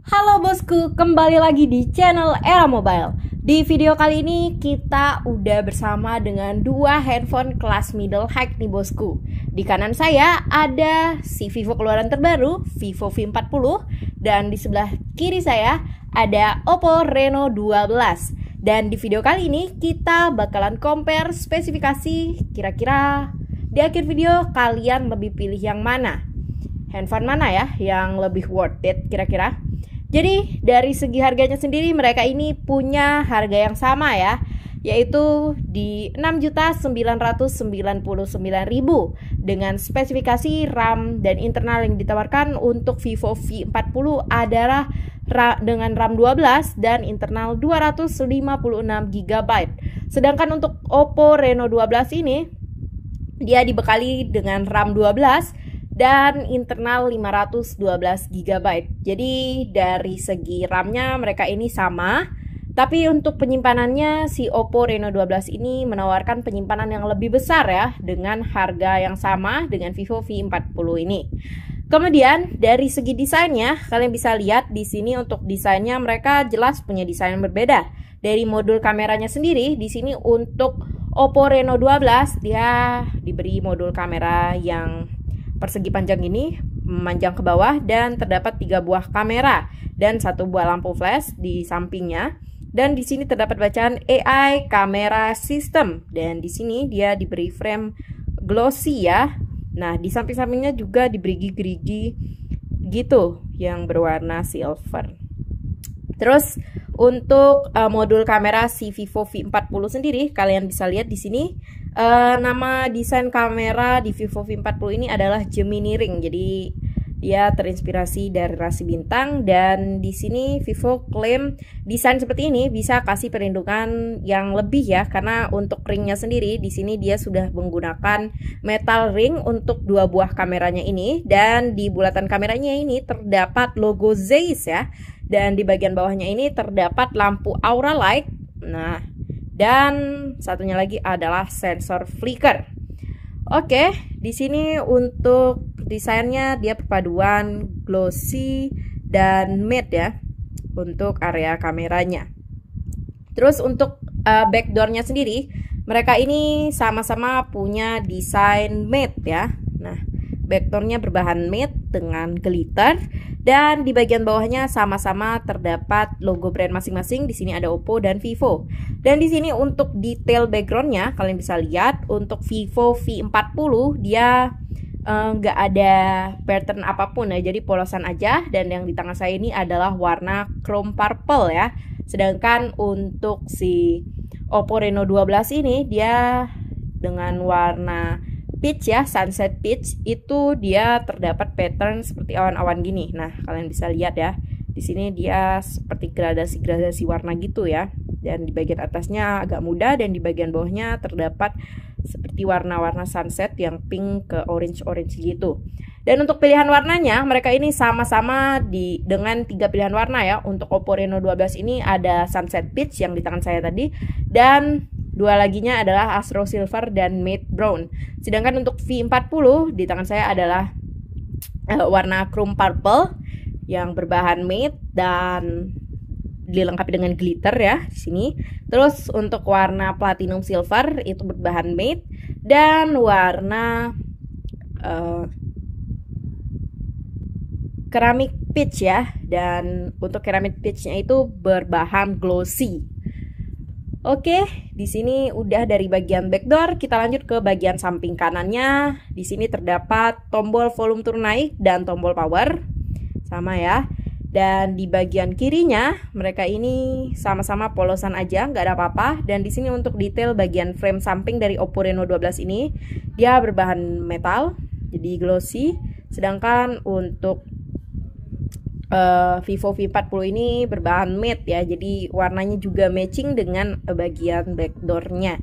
Halo bosku, kembali lagi di channel Era Mobile. Di video kali ini kita udah bersama dengan dua handphone kelas middle high nih bosku. Di kanan saya ada si Vivo keluaran terbaru, Vivo V40. Dan di sebelah kiri saya ada Oppo Reno 12. Dan di video kali ini kita bakalan compare spesifikasi. Kira-kira di akhir video kalian lebih pilih yang mana? Handphone mana ya yang lebih worth it kira-kira? Jadi dari segi harganya sendiri mereka ini punya harga yang sama ya, yaitu di 6.999.000 dengan spesifikasi RAM dan internal yang ditawarkan untuk Vivo V40 adalah dengan RAM 12 dan internal 256GB. Sedangkan untuk Oppo Reno 12 ini dia dibekali dengan RAM 12 dan internal 512GB. Jadi dari segi RAM-nya mereka ini sama, tapi untuk penyimpanannya si Oppo Reno 12 ini menawarkan penyimpanan yang lebih besar ya, dengan harga yang sama dengan Vivo V40 ini. Kemudian dari segi desainnya, kalian bisa lihat di sini untuk desainnya mereka jelas punya desain yang berbeda. Dari modul kameranya sendiri, di sini untuk Oppo Reno 12 dia diberi modul kamera yang persegi panjang ini, memanjang ke bawah, dan terdapat 3 buah kamera dan 1 buah lampu flash di sampingnya. Dan di sini terdapat bacaan AI Camera System, dan di sini dia diberi frame glossy ya. Nah, di samping-sampingnya juga diberi gerigi gitu yang berwarna silver. Terus untuk modul kamera si Vivo V40 sendiri, kalian bisa lihat di sini nama desain kamera di Vivo V40 ini adalah Gemini Ring. Jadi dia terinspirasi dari rasi bintang, dan di sini Vivo klaim desain seperti ini bisa kasih perlindungan yang lebih ya, karena untuk ringnya sendiri di sini dia sudah menggunakan metal ring untuk 2 buah kameranya ini, dan di bulatan kameranya ini terdapat logo Zeiss ya. Dan di bagian bawahnya ini terdapat lampu aura light. Nah, dan satunya lagi adalah sensor flicker. Oke, di sini untuk desainnya dia perpaduan glossy dan matte ya untuk area kameranya. Terus untuk backdoornya sendiri, mereka ini sama-sama punya desain matte ya. Nah, backdoornya berbahan matte dengan glitter. Dan di bagian bawahnya sama-sama terdapat logo brand masing-masing. Di sini ada Oppo dan Vivo. Dan di sini untuk detail backgroundnya kalian bisa lihat untuk Vivo V40 dia nggak ada pattern apapun ya, jadi polosan aja. Dan yang di tangan saya ini adalah warna chrome purple ya. Sedangkan untuk si Oppo Reno 12 ini dia dengan warna peach ya, sunset peach, itu dia terdapat pattern seperti awan-awan gini. Nah, kalian bisa lihat ya. Di sini dia seperti gradasi-gradasi warna gitu ya. Dan di bagian atasnya agak muda, dan di bagian bawahnya terdapat seperti warna-warna sunset yang pink ke orange-orange gitu. Dan untuk pilihan warnanya, mereka ini sama-sama dengan 3 pilihan warna ya. Untuk Oppo Reno 12 ini ada sunset peach yang di tangan saya tadi, dan 2 laginya adalah Astro Silver dan Matte Brown. Sedangkan untuk V40 di tangan saya adalah warna chrome purple yang berbahan matte dan dilengkapi dengan glitter ya di sini. Terus untuk warna platinum silver itu berbahan matte, dan warna ceramic peach ya. Dan untuk ceramic peachnya itu berbahan glossy. Oke, di sini udah dari bagian backdoor, kita lanjut ke bagian samping kanannya. Di sini terdapat tombol volume turun naik dan tombol power. Sama ya. Dan di bagian kirinya mereka ini sama-sama polosan aja, nggak ada apa-apa. Dan di sini untuk detail bagian frame samping dari Oppo Reno 12 ini dia berbahan metal, jadi glossy. Sedangkan untuk Vivo V40 ini berbahan matte ya, jadi warnanya juga matching dengan bagian backdoornya.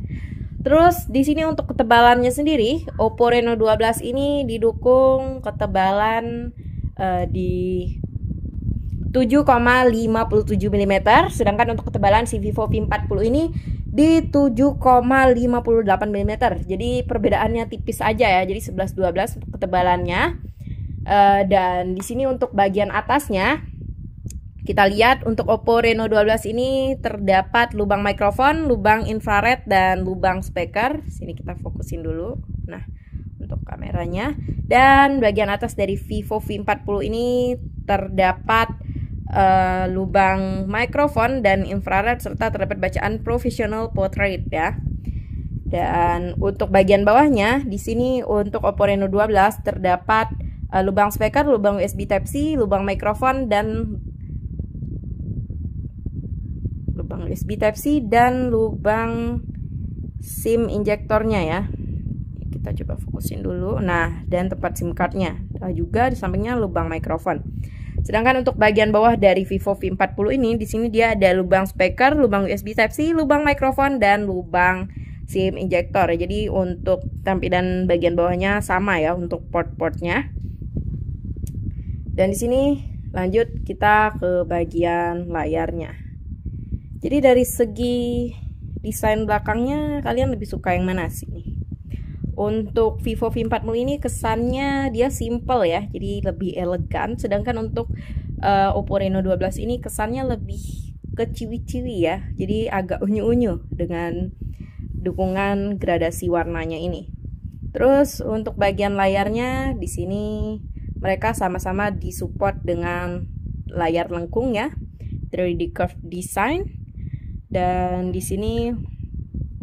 Terus di sini untuk ketebalannya sendiri, Oppo Reno 12 ini didukung ketebalan di 7,57 mm, sedangkan untuk ketebalan si Vivo V40 ini di 7,58 mm. Jadi perbedaannya tipis aja ya, jadi 11-12 untuk ketebalannya. Dan di sini untuk bagian atasnya Kita lihat untuk Oppo Reno 12 ini terdapat lubang mikrofon, lubang infrared, dan lubang speaker. Sini kita fokusin dulu. Nah, untuk kameranya. Dan bagian atas dari Vivo V40 ini terdapat lubang mikrofon dan infrared serta terdapat bacaan professional portrait ya. Dan untuk bagian bawahnya di sini untuk Oppo Reno 12 terdapat lubang speaker, lubang USB Type-C, lubang mikrofon dan lubang SIM injektornya ya. Kita coba fokusin dulu. Nah, dan tempat SIM cardnya. Juga di sampingnya lubang mikrofon. Sedangkan untuk bagian bawah dari Vivo V40 ini, di sini dia ada lubang speaker, lubang USB Type-C, lubang mikrofon dan lubang SIM injektor. Jadi untuk tampilan bagian bawahnya sama ya untuk port-portnya. Dan di sini lanjut kita ke bagian layarnya. Jadi dari segi desain belakangnya kalian lebih suka yang mana sih nih? Untuk Vivo V40 ini kesannya dia simple ya, jadi lebih elegan. Sedangkan untuk Oppo Reno 12 ini kesannya lebih ke ciwi-ciwi ya, jadi agak unyu-unyu dengan dukungan gradasi warnanya ini. Terus untuk bagian layarnya di sini mereka sama-sama disupport dengan layar lengkung ya, 3D curve design. Dan di sini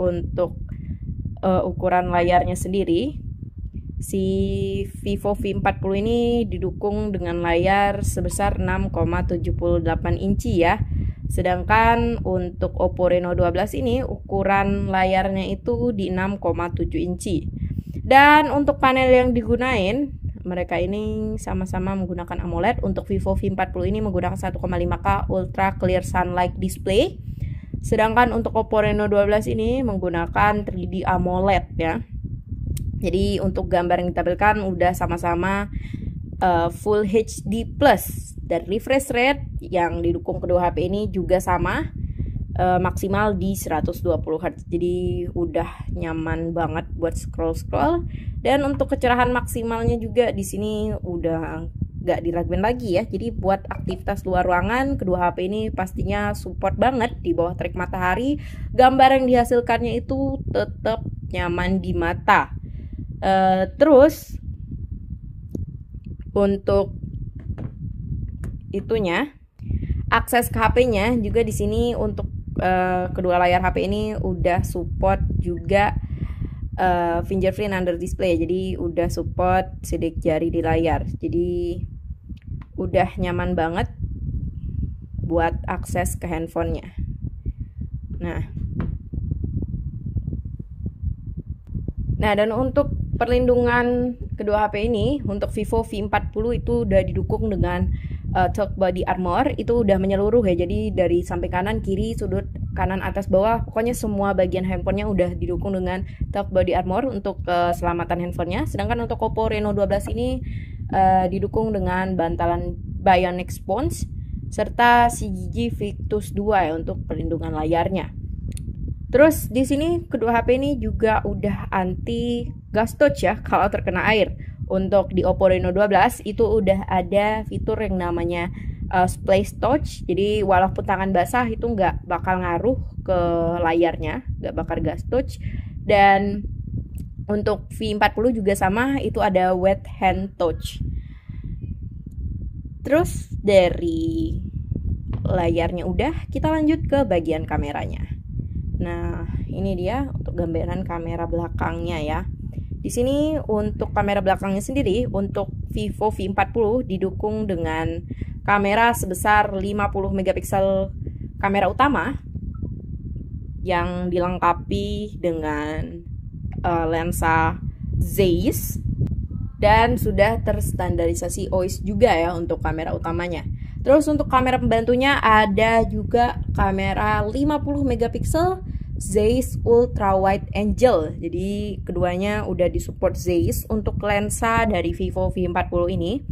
untuk ukuran layarnya sendiri, si Vivo V40 ini didukung dengan layar sebesar 6,78 inci ya. Sedangkan untuk Oppo Reno 12 ini ukuran layarnya itu di 6,7 inci. Dan untuk panel yang digunain, mereka ini sama-sama menggunakan AMOLED. Untuk Vivo V40 ini menggunakan 1,5K Ultra Clear Sunlight Display. Sedangkan untuk Oppo Reno 12 ini menggunakan 3D AMOLED ya. Jadi untuk gambar yang ditampilkan udah sama-sama Full HD Plus. Dan refresh rate yang didukung kedua HP ini juga sama, maksimal di 120 Hz. Jadi udah nyaman banget buat scroll-scroll. Dan untuk kecerahan maksimalnya juga di sini udah gak diraguin lagi ya. Jadi buat aktivitas luar ruangan, kedua HP ini pastinya support banget di bawah terik matahari. Gambar yang dihasilkannya itu tetap nyaman di mata. Terus untuk itunya, akses ke HP-nya juga di sini untuk kedua layar HP ini udah support juga fingerprint under display. Jadi udah support sidik jari di layar. Jadi udah nyaman banget buat akses ke handphonenya. Nah, dan untuk perlindungan kedua HP ini, untuk Vivo V40 itu udah didukung dengan Talk Body Armor. Itu udah menyeluruh ya. Jadi dari samping kanan, kiri, sudut kanan, atas, bawah, pokoknya semua bagian handphonenya udah didukung dengan Talk Body Armor untuk keselamatan handphonenya. Sedangkan untuk Oppo Reno 12 ini didukung dengan bantalan Bionic Sponge serta CGG Victus 2 ya untuk perlindungan layarnya. Terus di sini kedua HP ini juga udah anti gas touch ya kalau terkena air. Untuk di Oppo Reno 12 itu udah ada fitur yang namanya Splash Touch. Jadi walaupun tangan basah itu nggak bakal ngaruh ke layarnya, nggak bakal gas touch. Dan untuk V40 juga sama, itu ada Wet Hand Touch. Terus dari layarnya udah, kita lanjut ke bagian kameranya. Nah, ini dia untuk gambaran kamera belakangnya ya. Di sini untuk kamera belakangnya sendiri, untuk Vivo V40 didukung dengan kamera sebesar 50 megapiksel kamera utama yang dilengkapi dengan lensa Zeiss dan sudah terstandarisasi OIS juga ya untuk kamera utamanya. Terus untuk kamera pembantunya ada juga kamera 50 megapiksel Zeiss Ultra Wide Angle. Jadi keduanya udah disupport Zeiss untuk lensa dari Vivo V40 ini.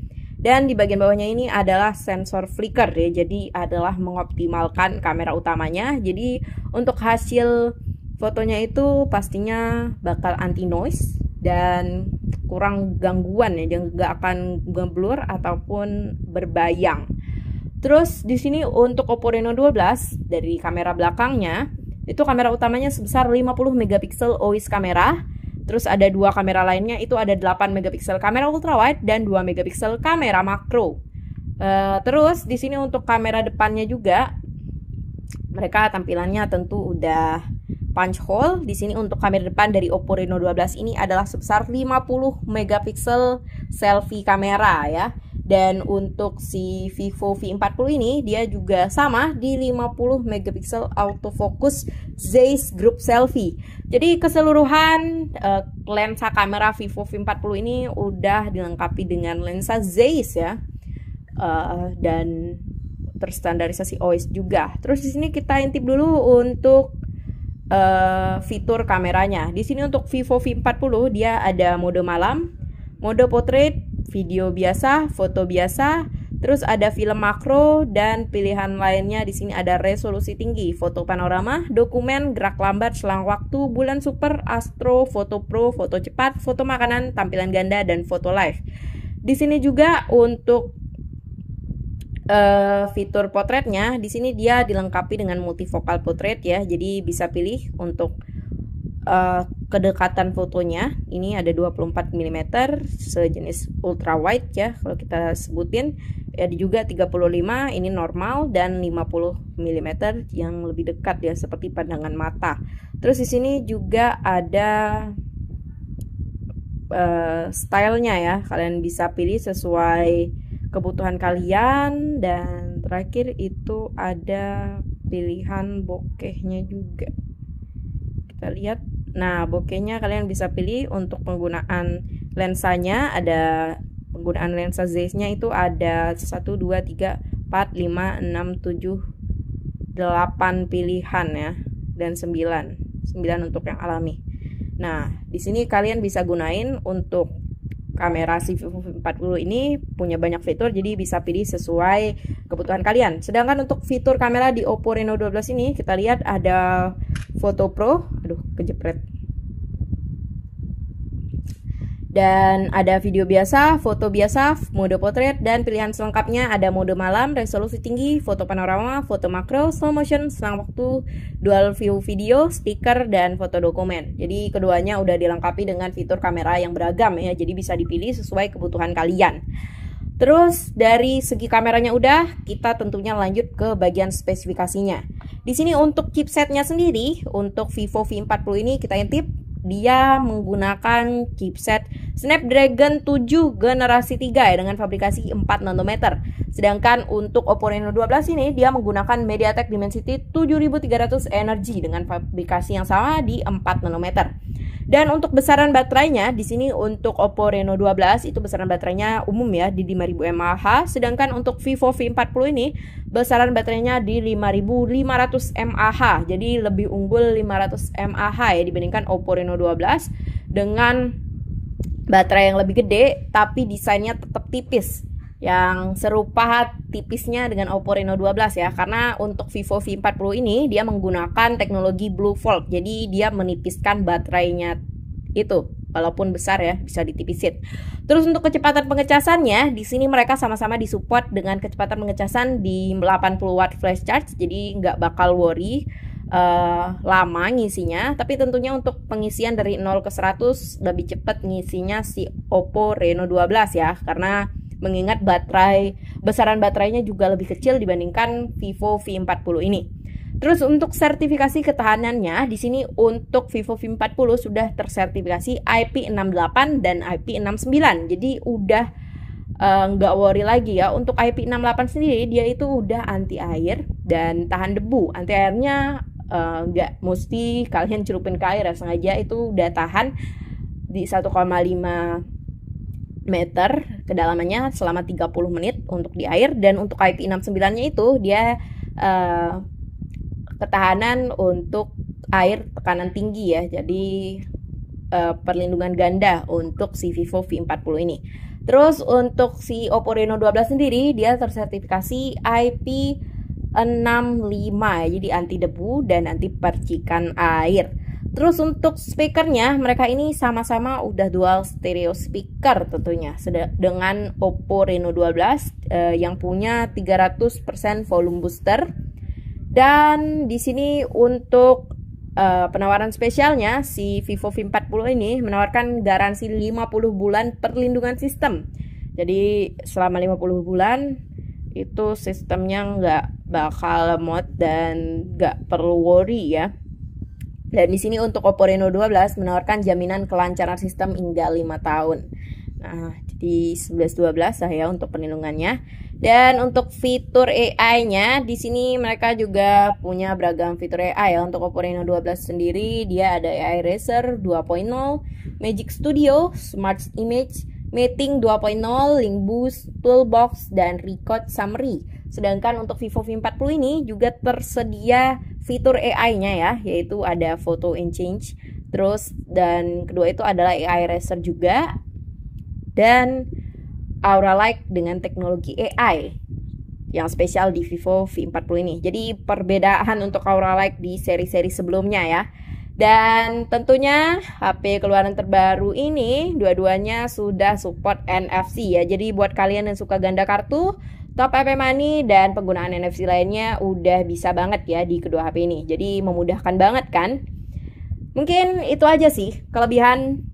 Dan di bagian bawahnya ini adalah sensor flicker ya. Jadi adalah mengoptimalkan kamera utamanya. Jadi untuk hasil fotonya itu pastinya bakal anti noise dan kurang gangguan ya, nggak akan ngeblur ataupun berbayang. Terus di sini untuk Oppo Reno 12 dari kamera belakangnya itu kamera utamanya sebesar 50 megapiksel OIS kamera. Terus ada dua kamera lainnya itu ada 8 megapiksel kamera ultrawide dan 2 megapiksel kamera makro. Terus di sini untuk kamera depannya juga mereka tampilannya tentu udah punch hole. Di sini untuk kamera depan dari Oppo Reno 12 ini adalah sebesar 50 megapiksel selfie kamera ya. Dan untuk si Vivo V40 ini dia juga sama di 50 megapiksel autofocus Zeiss Group Selfie. Jadi keseluruhan lensa kamera Vivo V40 ini udah dilengkapi dengan lensa Zeiss ya. Dan terstandarisasi OIS juga. Terus di sini kita intip dulu untuk fitur kameranya. Di sini untuk Vivo V40 dia ada mode malam, mode portrait, video biasa, foto biasa, terus ada film makro dan pilihan lainnya. Di sini ada resolusi tinggi, foto panorama, dokumen, gerak lambat, selang waktu, bulan super, astro, foto pro, foto cepat, foto makanan, tampilan ganda dan foto live. Di sini juga untuk fitur potretnya, di sini dia dilengkapi dengan multifocal portrait ya. Jadi bisa pilih untuk kedekatan fotonya. Ini ada 24 mm sejenis ultra wide ya kalau kita sebutin. Ada juga 35 ini normal dan 50 mm yang lebih dekat ya seperti pandangan mata. Terus di sini juga ada stylenya ya. Kalian bisa pilih sesuai kebutuhan kalian, dan terakhir itu ada pilihan bokehnya juga. Kita lihat. Nah, bokehnya kalian bisa pilih untuk penggunaan lensanya. Ada penggunaan lensa Zeiss-nya itu ada 1, 2, 3, 4, 5, 6, 7, 8 pilihan ya, dan 9 untuk yang alami. Nah, di sini kalian bisa gunain untuk kamera si Vivo V40 ini punya banyak fitur, jadi bisa pilih sesuai kebutuhan kalian. Sedangkan untuk fitur kamera di Oppo Reno 12 ini kita lihat ada foto pro, kejepret. Dan ada video biasa, foto biasa, mode portrait, dan pilihan selengkapnya ada mode malam, resolusi tinggi, foto panorama, foto makro, slow motion, selang waktu, dual view video, speaker, dan foto dokumen. Jadi keduanya udah dilengkapi dengan fitur kamera yang beragam ya, jadi bisa dipilih sesuai kebutuhan kalian. Terus dari segi kameranya udah, kita tentunya lanjut ke bagian spesifikasinya. Di sini untuk chipsetnya sendiri, untuk Vivo V40 ini kita intip. Dia menggunakan chipset Snapdragon 7 generasi 3 ya, dengan fabrikasi 4 nanometer. Sedangkan untuk Oppo Reno 12 ini dia menggunakan MediaTek Dimensity 7300 Energy dengan fabrikasi yang sama di 4 nanometer. Dan untuk besaran baterainya di sini untuk Oppo Reno 12 itu besaran baterainya umum ya di 5000 mAh, sedangkan untuk Vivo V40 ini besaran baterainya di 5500 mAh. Jadi lebih unggul 500 mAh ya dibandingkan Oppo Reno 12 dengan baterai yang lebih gede tapi desainnya tetap tipis. Yang serupa tipisnya dengan Oppo Reno 12 ya, karena untuk Vivo V40 ini dia menggunakan teknologi Blue Fold, jadi dia menipiskan baterainya itu, walaupun besar ya bisa ditipisin. Terus untuk kecepatan pengecasannya di sini mereka sama-sama disupport dengan kecepatan pengecasan di 80 watt flash charge, jadi nggak bakal worry lama ngisinya. Tapi tentunya untuk pengisian dari 0 ke 100 lebih cepat ngisinya si Oppo Reno 12 ya, karena mengingat besaran baterainya juga lebih kecil dibandingkan Vivo V40 ini. Terus untuk sertifikasi ketahanannya di sini untuk Vivo V40 sudah tersertifikasi IP68 dan IP69. Jadi udah nggak worry lagi ya. Untuk IP68 sendiri dia itu udah anti air dan tahan debu. Anti airnya nggak mesti kalian celupin ke air ya, sengaja itu udah tahan di 1,5 meter kedalamannya selama 30 menit untuk di air. Dan untuk IP69 nya itu dia ketahanan untuk air tekanan tinggi ya, jadi perlindungan ganda untuk si Vivo V40 ini. Terus untuk si Oppo Reno 12 sendiri dia tersertifikasi IP65 ya, jadi anti debu dan anti percikan air. Terus untuk speakernya, mereka ini sama-sama udah dual stereo speaker tentunya, dengan Oppo Reno 12 yang punya 300% volume booster. Dan di sini untuk penawaran spesialnya, si Vivo V40 ini menawarkan garansi 50 bulan perlindungan sistem. Jadi selama 50 bulan itu sistemnya nggak bakal lemot dan nggak perlu worry ya. Dan di sini untuk Oppo Reno 12 menawarkan jaminan kelancaran sistem hingga 5 tahun. Nah, jadi 11-12 lah ya untuk perlindungannya. Dan untuk fitur AI-nya, di sini mereka juga punya beragam fitur AI ya. Untuk Oppo Reno 12 sendiri, dia ada AI Eraser 2.0, Magic Studio, Smart Image, Meeting 2.0, Link Boost, Toolbox, dan Record Summary. Sedangkan untuk Vivo V40 ini juga tersedia fitur AI-nya ya, yaitu ada Photo and Change. Terus dan kedua itu adalah AI Eraser juga, dan Aura Light dengan teknologi AI yang spesial di Vivo V40 ini. Jadi perbedaan untuk Aura Light di seri-seri sebelumnya ya. Dan tentunya HP keluaran terbaru ini dua-duanya sudah support NFC ya. Jadi buat kalian yang suka ganda kartu, Top up Money, dan penggunaan NFC lainnya udah bisa banget ya di kedua HP ini. Jadi memudahkan banget kan. Mungkin itu aja sih kelebihan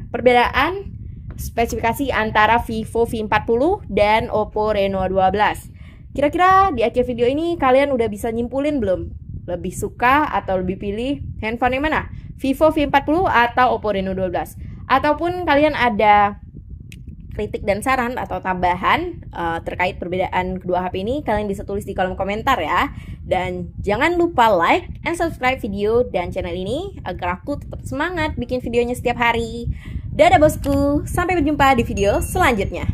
perbedaan spesifikasi antara Vivo V40 dan Oppo Reno 12. Kira-kira di akhir video ini kalian udah bisa nyimpulin belum? Lebih suka atau lebih pilih handphone yang mana? Vivo V40 atau Oppo Reno 12? Ataupun kalian ada kritik dan saran atau tambahan terkait perbedaan kedua HP ini, kalian bisa tulis di kolom komentar ya. Dan jangan lupa like and subscribe video dan channel ini agar aku tetap semangat bikin videonya setiap hari. Dadah bosku, sampai berjumpa di video selanjutnya.